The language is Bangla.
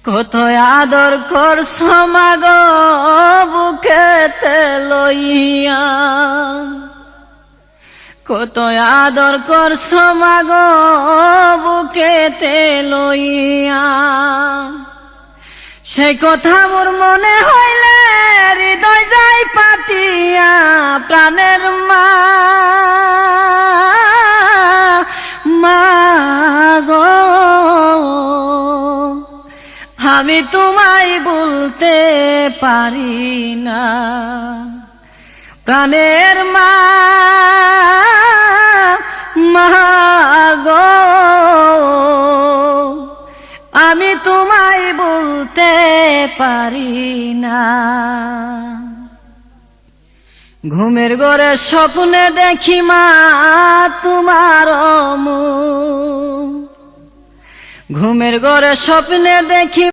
কত আদর করছ মাগো বুকেতে লইয়া, কত আদর করছ মাগো বুকেতে লইয়া। সে কথা মোর মনে হইলে হৃদয় যায় পাতিয়া, প্রাণের মা মাগো আমি তোমায় বলতে পারি না। প্রাণের মা মাগো আমি তোমায় বলতে পারি না। ঘুমের ঘরে স্বপ্নে দেখি মা তোমার মুখ, ঘুমের ঘরে স্বপ্নে দেখি